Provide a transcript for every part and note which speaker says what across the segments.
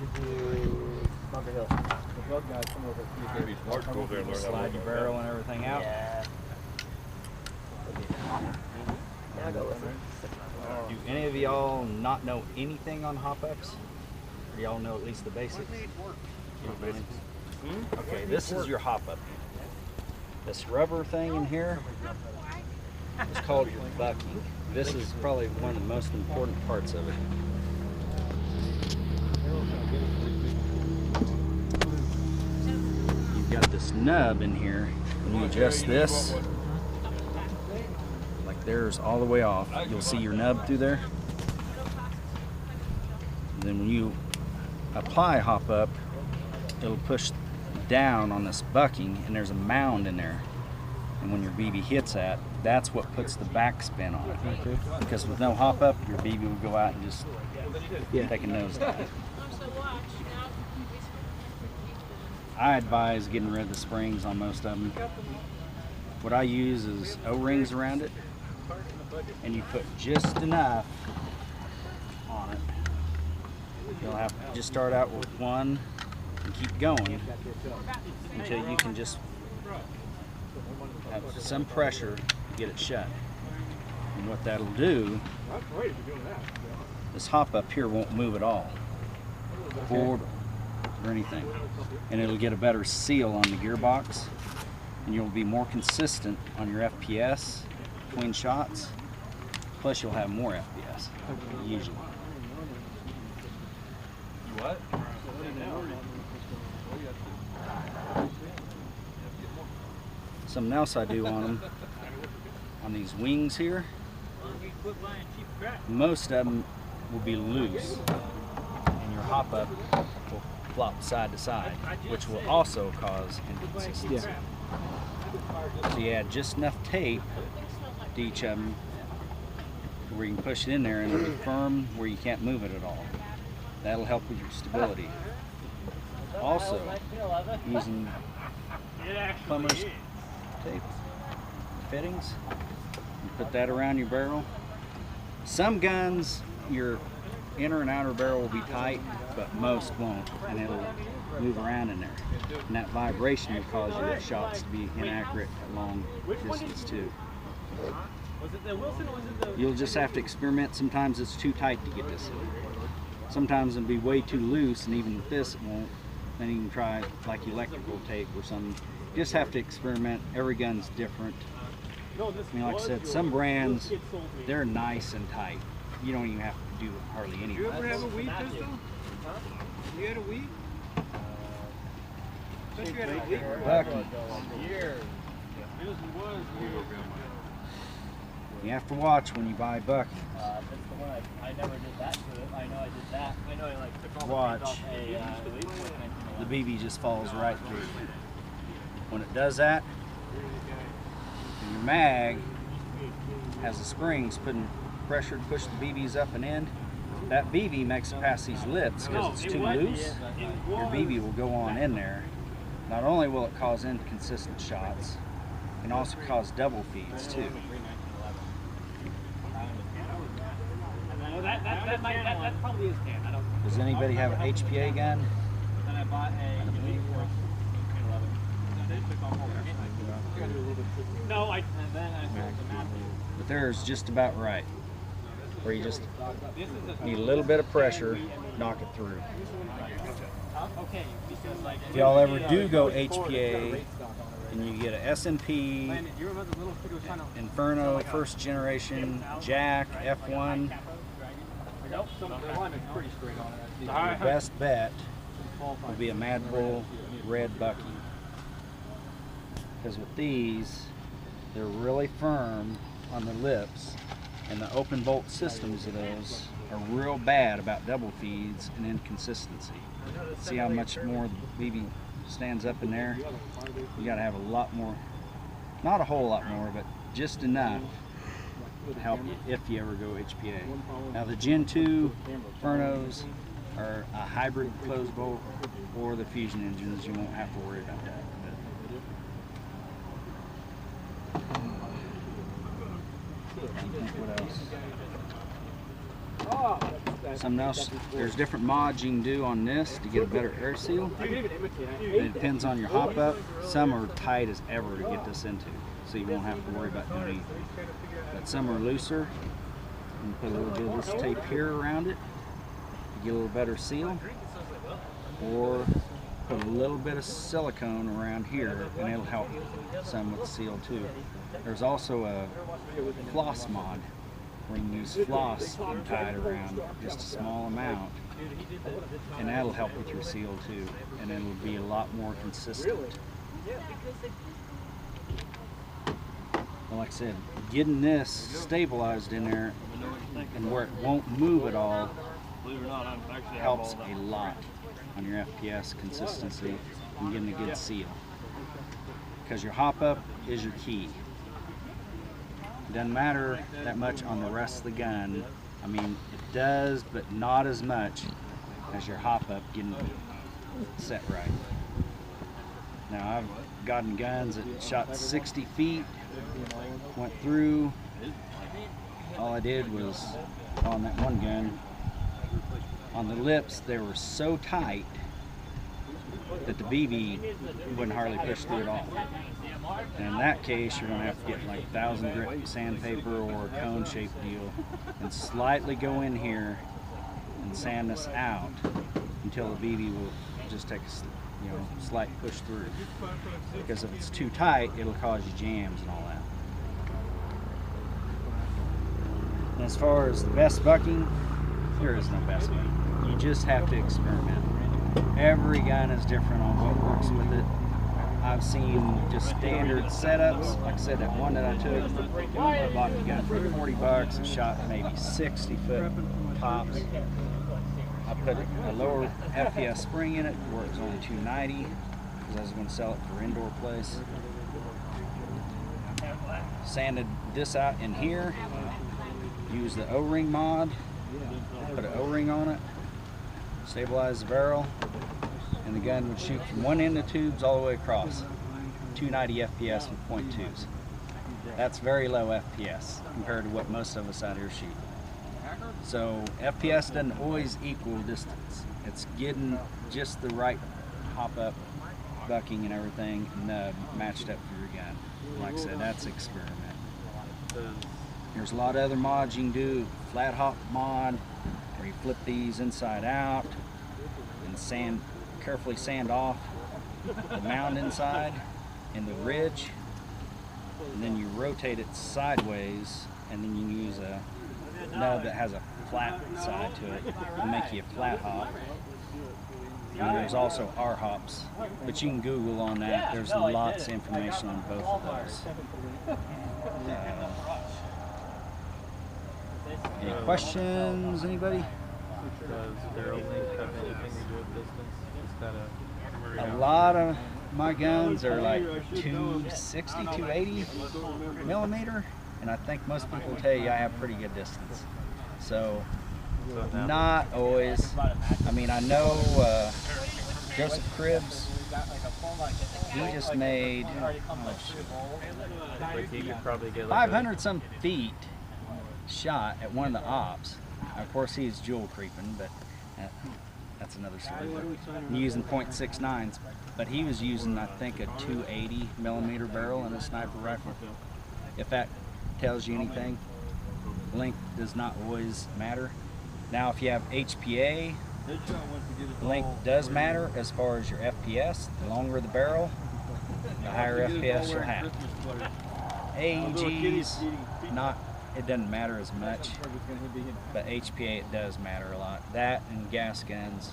Speaker 1: could do Bunker Hill. The bug guys come over.
Speaker 2: Maybe smart to go there and learn how to
Speaker 3: Slide your barrel and everything out.
Speaker 1: Yeah. Now go with it.
Speaker 3: Do any of y'all not know anything on hop-ups? Or y'all know at least the basics? Okay, this is your hop-up. This rubber thing in here is called your bucking. This is probably one of the most important parts of it. You've got this nub in here. When you adjust this, like there's all the way off, you'll see your nub through there. And then when you apply hop up, it'll push down on this bucking, and there's a mound in there. And when your BB hits that, that's what puts the backspin on it.
Speaker 1: Okay.
Speaker 3: Because with no hop up, your BB will go out and just take a nosedive. I advise getting rid of the springs on most of them. What I use is O-rings around it, and you put just enough on it. You'll have to just start out with one and keep going until you can just have some pressure to get it shut. And what that'll do, this hop up here won't move at all, forward or anything. And it'll get a better seal on the gearbox, and you'll be more consistent on your FPS between shots. Plus you'll have more FPS, usually.
Speaker 2: What?
Speaker 3: Something else I do on them, on these wings here, most of them will be loose, and your hop up will flop side to side, which will also cause inconsistency. So you add just enough tape to each of them where you can push it in there and it'll be firm where you can't move it at all. That'll help with your stability. Also, using plumber's tape fittings, you put that around your barrel. Some guns, your inner and outer barrel will be tight, but most won't, and it'll move around in there. And that vibration will cause your shots to be inaccurate at long distance too. You'll just have to experiment. Sometimes it's too tight to get this in. Sometimes it'll be way too loose, and even with this it won't. Then you can try like electrical tape or something. You just have to experiment. Every gun's different. I mean, like I said, some brands, they're nice and tight. You don't even have to do hardly anything.
Speaker 4: You ever have a weed pistol? You had a weed? You had a weed?
Speaker 3: Bucky. You have to watch when you buy Bucky.
Speaker 1: That's the one I never did that to it. I know I did that. I know I like took all
Speaker 3: Watch.
Speaker 1: the things off
Speaker 3: The BB just falls right through. When it does that, your mag has the springs putting pressure to push the BBs up and in. That BB makes it past these lips because it's too loose. Your BB will go on in there. Not only will it cause inconsistent shots, it can also cause double feeds too.
Speaker 1: That probably is tan. I don't.
Speaker 3: Does anybody have an HPA gun?
Speaker 1: Then I bought a. No, I. And then I sold the map.
Speaker 3: But theirs just about right. Where you just need a little bit of pressure, knock it through.
Speaker 1: Okay, because like.
Speaker 3: If y'all ever do go HPA and you get a S&P, Inferno, first generation, Jack, F1, your best bet will be a Mad Bull Red Bucky. Because with these, they're really firm on the lips, and the open bolt systems of those are real bad about double feeds and inconsistency. See how much more the BB stands up in there? You gotta have a lot more, not a whole lot more, but just enough to help if you ever go HPA. Now the Gen 2 Infernos are a hybrid closed bolt or the fusion engines. You won't have to worry about that. I think what else? Something else, there's different mods you can do on this to get a better air seal. It depends on your hop up. Some are tight as ever to get this into, so you won't have to worry about doing anything. But some are looser. And put a little bit of this tape here around it to get a little better seal. Or put a little bit of silicone around here and it'll help some with the seal too. There's also a floss mod where you can use floss and tie it around just a small amount, and that'll help with your seal too, and it'll be a lot more consistent. Well, like I said, getting this stabilized in there and where it won't move at all helps a lot on your FPS consistency and getting a good seal, because your hop up is your key. Doesn't matter that much on the rest of the gun. I mean, it does, but not as much as your hop up getting set right. Now, I've gotten guns that shot 60 feet, went through. All I did was, on that one gun, on the lips, they were so tight that the BB wouldn't hardly push through at all. And in that case, you're going to have to get like 1,000 grit sandpaper or a cone shaped deal and slightly go in here and sand this out until the BB will just take a slight push through. Because if it's too tight, it'll cause you jams and all that. And as far as the best bucking, there is no best bucking. You just have to experiment. Every gun is different on what works with it. I've seen just standard setups. Like I said, that one that I took, I bought the gun for 40 bucks and shot maybe 60 foot tops. I put a lower FPS spring in it where it was only 290 because I was going to sell it for indoor place. Sanded this out in here, used the O-ring mod, put an O-ring on it, stabilized the barrel, and the gun would shoot from one end of tubes all the way across. 290 FPS with .2s. That's very low FPS compared to what most of us out here shoot. So FPS doesn't always equal distance. It's getting just the right hop up, bucking and everything matched up for your gun. Like I said, that's experiment. There's a lot of other mods you can do. Flat hop mod, where you flip these inside out and carefully sand off the mound inside and the ridge, and then you rotate it sideways, and then you use a nub that has a flat side to it to make you a flat hop. And there's also R hops, but you can Google on that. There's lots of information on both of those. Any questions, anybody?
Speaker 2: Does barrel length have anything to do with distance? Is that
Speaker 3: A lot of my guns are like 260, 280 millimeter, and I think most people will tell you I have pretty good distance. So, not always. I mean, I know Joseph Cribbs, he just made how much?
Speaker 2: like he could probably get like
Speaker 3: 500 some feet shot at one of the ops. Of course, he's jewel creeping, but that's another story. I'm using .69s, but he was using, I think, a 280 millimeter barrel in a sniper rifle. If that tells you anything, length does not always matter. Now, if you have HPA, length does matter as far as your FPS. The longer the barrel, the higher FPS you'll have. AEGs, it doesn't matter as much, but HPA, it does matter a lot. That and gas guns,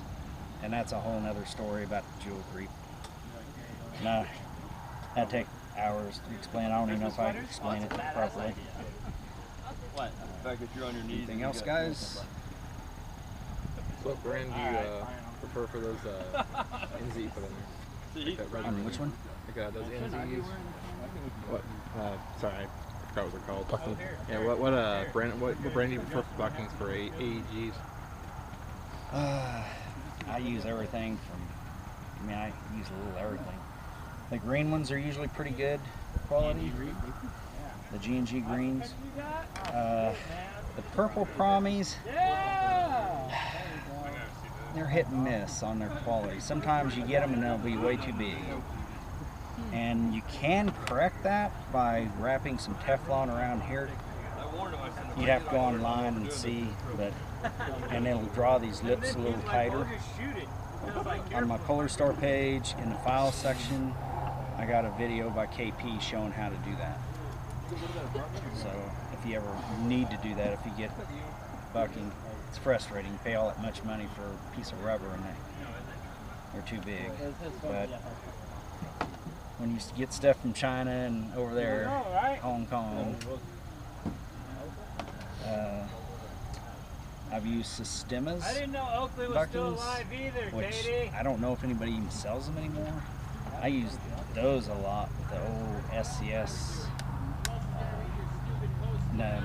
Speaker 3: and that's a whole nother story about the jewel creep. Nah, that'd take hours to explain. I don't even know if I can explain it properly.
Speaker 1: What? The fact that you're on your knees.
Speaker 3: Anything else, guys?
Speaker 5: What brand do you prefer for those NZ you put in there? Like that red one.
Speaker 3: Which one?
Speaker 5: Like those NZs. What? Sorry, I forgot what they're called. Bucking. Yeah. What brand do you prefer for buckings for AEGs?
Speaker 3: I use everything from. I mean, I use a little everything. The green ones are usually pretty good quality. The G&G greens. The purple promies they're hit and miss on their quality. Sometimes you get them and they'll be way too big. And you can correct that by wrapping some Teflon around here. You'd have to go online and see, and it'll draw these lips a little tighter. On my Polar Store page, in the file section, I got a video by KP showing how to do that. So if you ever need to do that, if you get bucking, it's frustrating. You pay all that much money for a piece of rubber and they're too big. But when you get stuff from China and over there, Hong Kong, I've used Sistema's
Speaker 1: I didn't know Oakley was still alive either,
Speaker 3: which
Speaker 1: Katie.
Speaker 3: I don't know if anybody even sells them anymore. I use those a lot with the old SCS nub.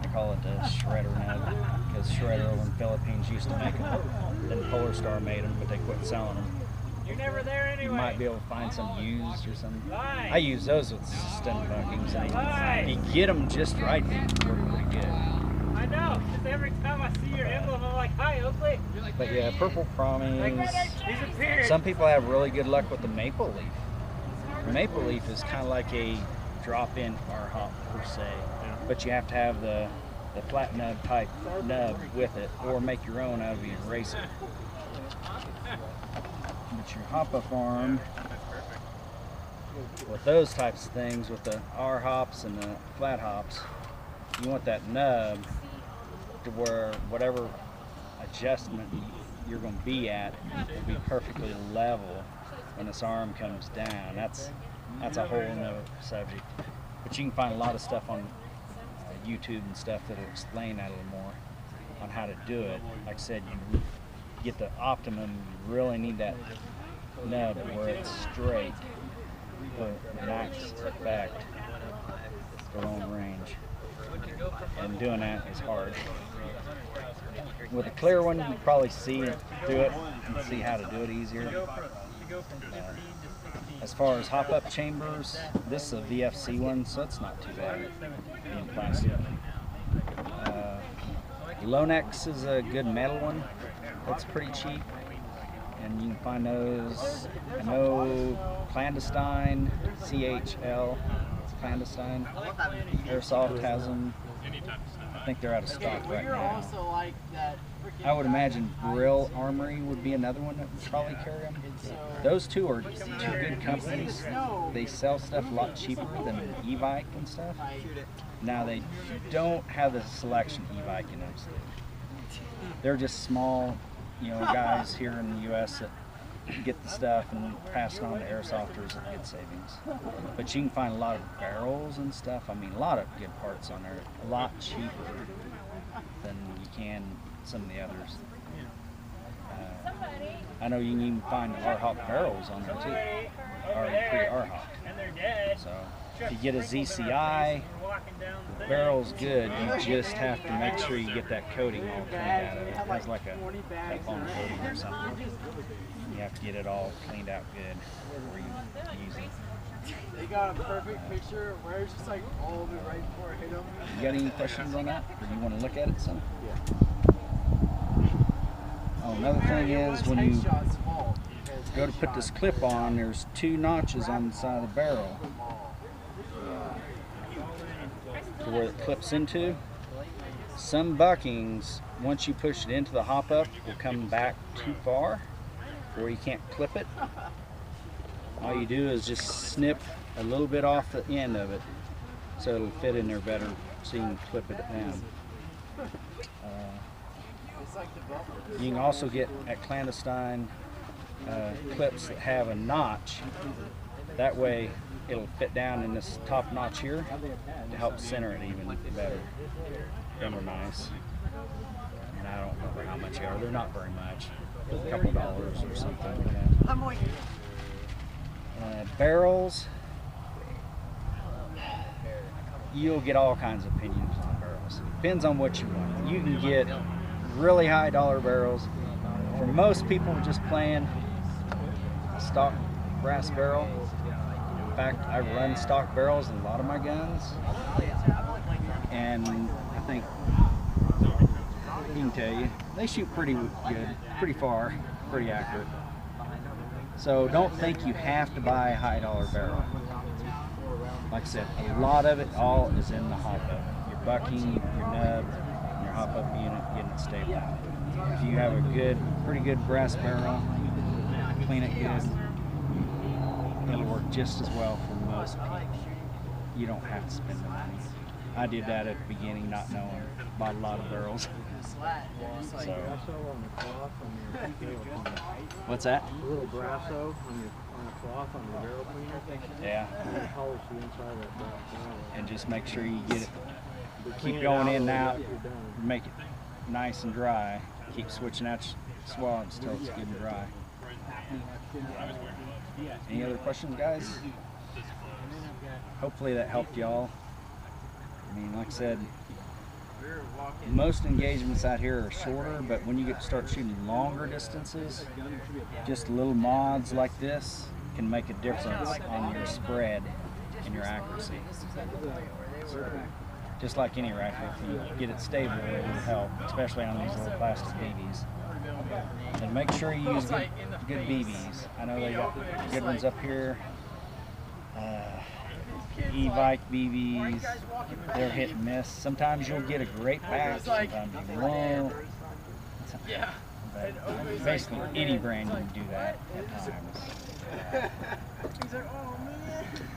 Speaker 3: I call it the shredder nub because Shredder over in the Philippines used to make them. Then Polar Star made them, but they quit selling them.
Speaker 1: You're never there anyway.
Speaker 3: You might be able to find some used or something.
Speaker 1: Bye.
Speaker 3: I use those with stem buckings. And if you get them just right, they work pretty good.
Speaker 1: I know, because every time I see your emblem, I'm like, hi, Oakley.
Speaker 3: But yeah, purple promies.
Speaker 1: Disappeared.
Speaker 3: Some people have really good luck with the maple leaf. Maple leaf is kind of like a drop-in R-hop per se, but you have to have the flat nub type nub with it, or make your own out of your eraser. But your hop-up arm, with those types of things, with the R-hops and the flat hops, you want that nub to where whatever adjustment you're going to be at will be perfectly level when this arm comes down. That's a whole nother subject. But you can find a lot of stuff on YouTube and stuff that'll explain that a little more on how to do it. Like I said, you get the optimum, you really need that nub where it's straight for max effect for long range. And doing that is hard. With a clear one, you can probably see it, do it, and see how to do it easier. As far as hop-up chambers, this is a VFC one, so it's not too bad being plastic. Lonex is a good metal one. That's pretty cheap, and you can find those. I know Clandestine, CHL, Clandestine, Airsoft has them. I think they're out of stock right now. I would imagine Brill Armory would be another one that would probably carry them. Those two are two good companies. They sell stuff a lot cheaper than e-bike and stuff. Now they don't have the selection e-bike in them. They're just small, guys here in the U.S. that get the stuff and pass it on to airsofters at good savings. But you can find a lot of barrels and stuff. I mean, a lot of good parts on there. A lot cheaper than you can some of the others. I know you can even find R-hop barrels on there too. Or pre-R-hop. So if you get a ZCI, the barrel's good. You just have to make sure you get that coating all cleaned out of it. It has like a Teflon coating or something. You have to get it all cleaned out good before you use it.
Speaker 4: They got a perfect picture where it's just like all of it right before I hit them.
Speaker 3: You got any questions on that? Or you want to look at it some?
Speaker 4: Yeah.
Speaker 3: Oh, another thing is when you go to put this clip on, there's two notches on the side of the barrel to where it clips into. Some buckings, once you push it into the hop-up, will come back too far where you can't clip it. All you do is just snip a little bit off the end of it so it'll fit in there better so you can clip it down. You can also get at Clandestine clips that have a notch. That way it'll fit down in this top notch here to help center it even better. Them are nice. And I don't remember how much they are. They're not very much. A couple dollars or something like that. Barrels. You'll get all kinds of opinions on barrels. Depends on what you want. You can get really high dollar barrels. For most people just playing a stock brass barrel. In fact, I run stock barrels in a lot of my guns. And I think he can tell you. They shoot pretty good, pretty far, pretty accurate. So don't think you have to buy a high dollar barrel. Like I said, a lot of it all is in the hop up. Your bucking, your nub, your hop up unit, getting it stable. If you have a pretty good brass barrel, clean it good, it'll work just as well for most people. You don't have to spend the money. I did that at the beginning, not knowing. Bought a lot of barrels. So, what's that?
Speaker 2: A little brasso on the cloth on the barrel cleaner.
Speaker 3: Yeah.
Speaker 2: And polish the inside of that barrel.
Speaker 3: And just make sure you get it. Keep going in and out. Make it nice and dry. Keep switching out swabs until it's good and dry. Any other questions, guys? Hopefully that helped y'all. I mean, like I said, most engagements out here are shorter, but when you start shooting longer distances, just little mods like this can make a difference on your spread and your accuracy. So, just like any rifle, if you get it stable, it will help, especially on these little plastic BBs. And make sure you use good BBs. I know they got good ones up here. E-Vike BBs, they're hit and miss. Sometimes you'll get a great batch, sometimes you won't. But basically, any brand you can do that at times.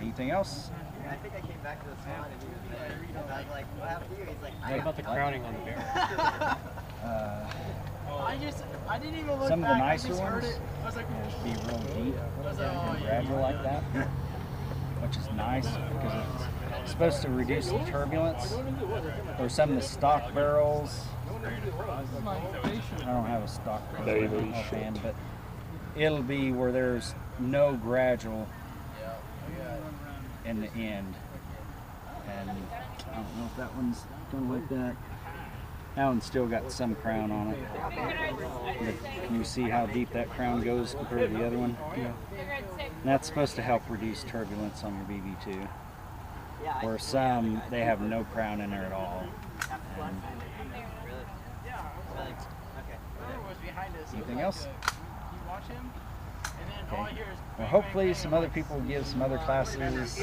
Speaker 3: Anything else?
Speaker 6: I think I came back to the salon and he was there. And I was like, what happened to you? He's like,
Speaker 1: What about the crowning on the barrel?
Speaker 4: I didn't even look
Speaker 3: Some of
Speaker 4: back.
Speaker 3: the nicer
Speaker 4: I just heard
Speaker 3: ones
Speaker 4: it. I was like,
Speaker 3: will be real deep and gradual like that, which is nice because it's supposed to reduce the turbulence. Or some of the stock barrels, I don't have a stock barrel offhand, but it'll be where there's no gradual in the end. And I don't know if that one's gonna like that. That one's still got some crown on it. But can you see how deep that crown goes compared to the other one? Yeah. And that's supposed to help reduce turbulence on your BB2. Or some, they have no crown in there at all. And anything else? Okay. Well, hopefully some other people will give some other classes